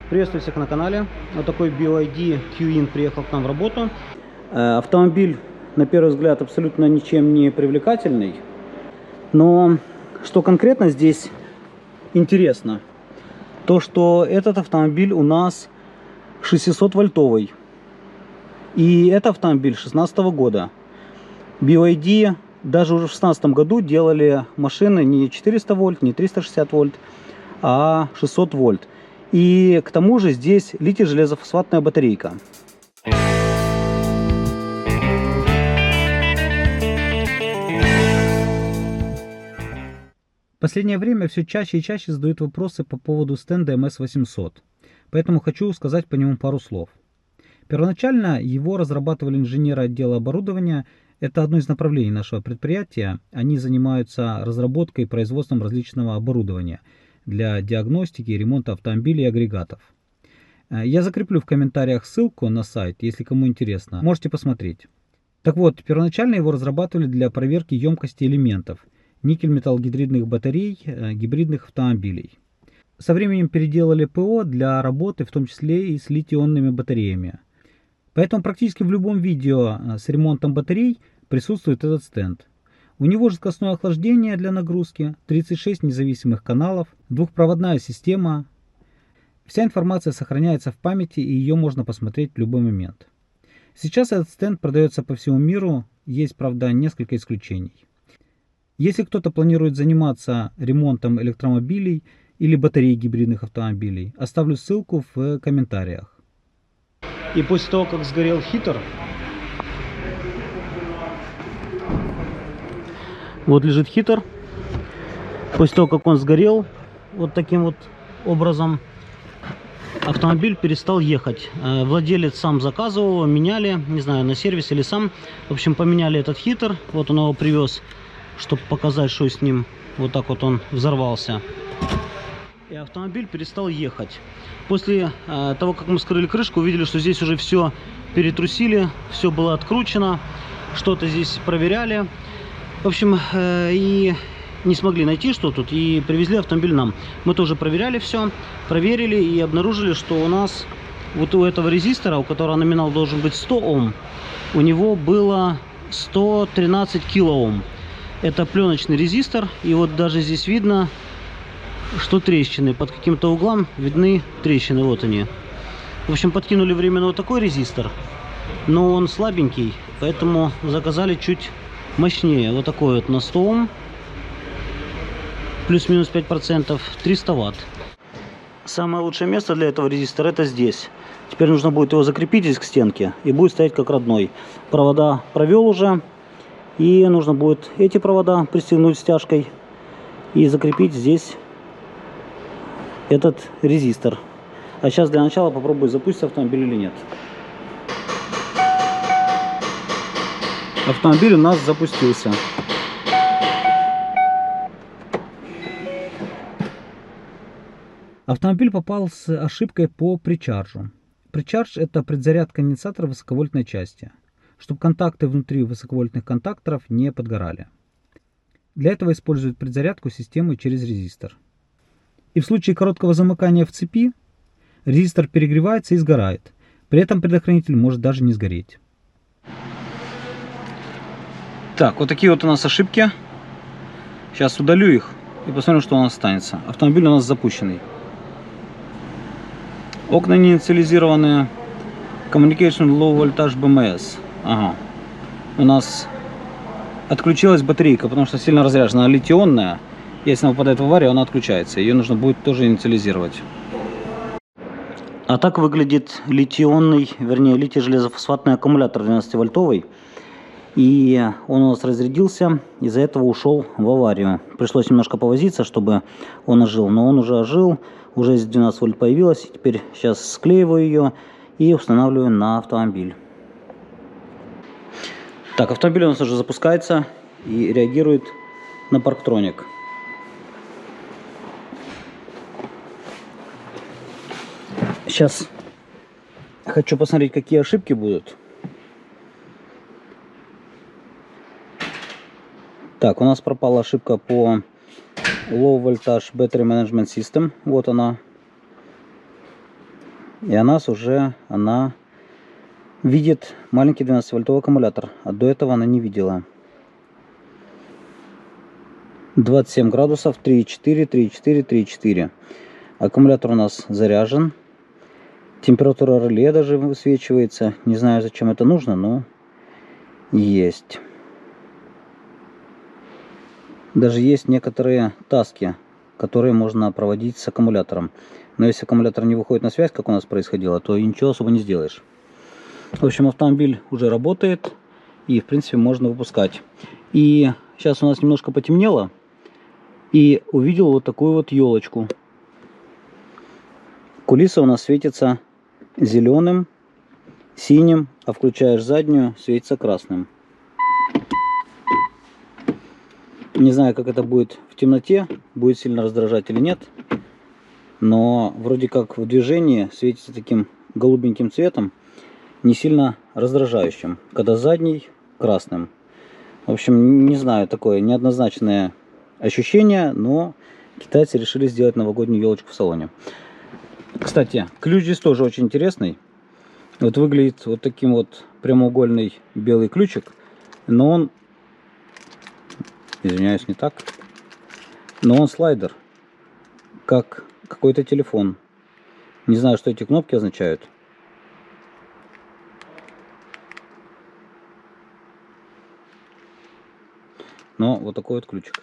Приветствую всех на канале. Вот такой BYD Q-In приехал к нам в работу. Автомобиль, на первый взгляд, абсолютно ничем не привлекательный. Но что конкретно здесь интересно, то что этот автомобиль у нас 600-вольтовый. И это автомобиль 2016 года. BYD даже уже в 2016 году делали машины не 400 вольт, не 360 вольт, а 600 вольт. И к тому же здесь литий-железофосфатная батарейка. В последнее время все чаще и чаще задают вопросы по поводу стенда MS800. Поэтому хочу сказать по нему пару слов. Первоначально его разрабатывали инженеры отдела оборудования. Это одно из направлений нашего предприятия. Они занимаются разработкой и производством различного оборудования для диагностики и ремонта автомобилей и агрегатов. Я закреплю в комментариях ссылку на сайт, если кому интересно, можете посмотреть. Так вот, первоначально его разрабатывали для проверки емкости элементов никель-металлогидридных батарей гибридных автомобилей. Со временем переделали ПО для работы, в том числе и с литий-ионными батареями. Поэтому практически в любом видео с ремонтом батарей присутствует этот стенд. У него жидкостное охлаждение для нагрузки, 36 независимых каналов, двухпроводная система. Вся информация сохраняется в памяти, и ее можно посмотреть в любой момент. Сейчас этот стенд продается по всему миру, есть, правда, несколько исключений. Если кто-то планирует заниматься ремонтом электромобилей или батарей гибридных автомобилей, оставлю ссылку в комментариях. И после того, как сгорел хитер, вот лежит хитер. После того, как он сгорел, вот таким вот образом, автомобиль перестал ехать. Владелец сам заказывал, меняли, не знаю, на сервисе или сам. В общем, поменяли этот хитер. Вот он его привез, чтобы показать, что с ним. Вот так вот он взорвался. И автомобиль перестал ехать. После того, как мы скрыли крышку, увидели, что здесь уже все перетрусили, все было откручено, что-то здесь проверяли. В общем, и не смогли найти, что тут, и привезли автомобиль нам. Мы тоже проверяли все, проверили и обнаружили, что у нас вот у этого резистора, у которого номинал должен быть 100 Ом, у него было 113 килоом. Это пленочный резистор, и вот даже здесь видно, что трещины, под каким-то углом видны трещины, вот они. В общем, подкинули временно вот такой резистор, но он слабенький, поэтому заказали чуть мощнее. Вот такой вот на 100 Ом, плюс-минус 5%, 300 Ватт. Самое лучшее место для этого резистора это здесь. Теперь нужно будет его закрепить здесь к стенке, и будет стоять как родной. Провода провел уже, и нужно будет эти провода пристегнуть стяжкой и закрепить здесь этот резистор. А сейчас для начала попробую запустить автомобиль или нет. Автомобиль у нас запустился. Автомобиль попал с ошибкой по причарджу. Причардж — это предзаряд конденсатора высоковольтной части, чтобы контакты внутри высоковольтных контакторов не подгорали. Для этого используют предзарядку системы через резистор. И в случае короткого замыкания в цепи резистор перегревается и сгорает. При этом предохранитель может даже не сгореть. Так, вот такие вот у нас ошибки. Сейчас удалю их и посмотрим, что у нас останется. Автомобиль у нас запущенный. Окна не инициализированные. Communication Low Voltage BMS. Ага. У нас отключилась батарейка, потому что сильно разряжена. Она литий-ионная. Если она попадает в аварию, она отключается. Ее нужно будет тоже инициализировать. А так выглядит литий-ионный, вернее, литий-железофосфатный аккумулятор 12-вольтовый. И он у нас разрядился, из-за этого ушел в аварию. Пришлось немножко повозиться, чтобы он ожил. Но он уже ожил, уже здесь 12 вольт появилось. Теперь сейчас склеиваю ее и устанавливаю на автомобиль. Так, автомобиль у нас уже запускается и реагирует на парктроник. Сейчас хочу посмотреть, какие ошибки будут. Так, у нас пропала ошибка по Low Voltage Battery Management System. Вот она. И она видит маленький 12-вольтовый аккумулятор, а до этого она не видела. 27 градусов, 3,4, 3,4, 3,4. Аккумулятор у нас заряжен. Температура реле даже высвечивается. Не знаю, зачем это нужно, но есть. Даже есть некоторые таски, которые можно проводить с аккумулятором. Но если аккумулятор не выходит на связь, как у нас происходило, то ничего особо не сделаешь. В общем, автомобиль уже работает. И, в принципе, можно выпускать. И сейчас у нас немножко потемнело. И увидел вот такую вот елочку. Кулиса у нас светится зеленым, синим, а включаешь заднюю, светится красным. Не знаю, как это будет в темноте, будет сильно раздражать или нет. Но вроде как в движении светится таким голубеньким цветом, не сильно раздражающим, когда задний красным. В общем, не знаю, такое неоднозначное ощущение, но китайцы решили сделать новогоднюю елочку в салоне. Кстати, ключ здесь тоже очень интересный. Вот выглядит вот таким вот прямоугольный белый ключик, но он, извиняюсь, не так, но он слайдер, как какой-то телефон. Не знаю, что эти кнопки означают. Но вот такой вот ключик.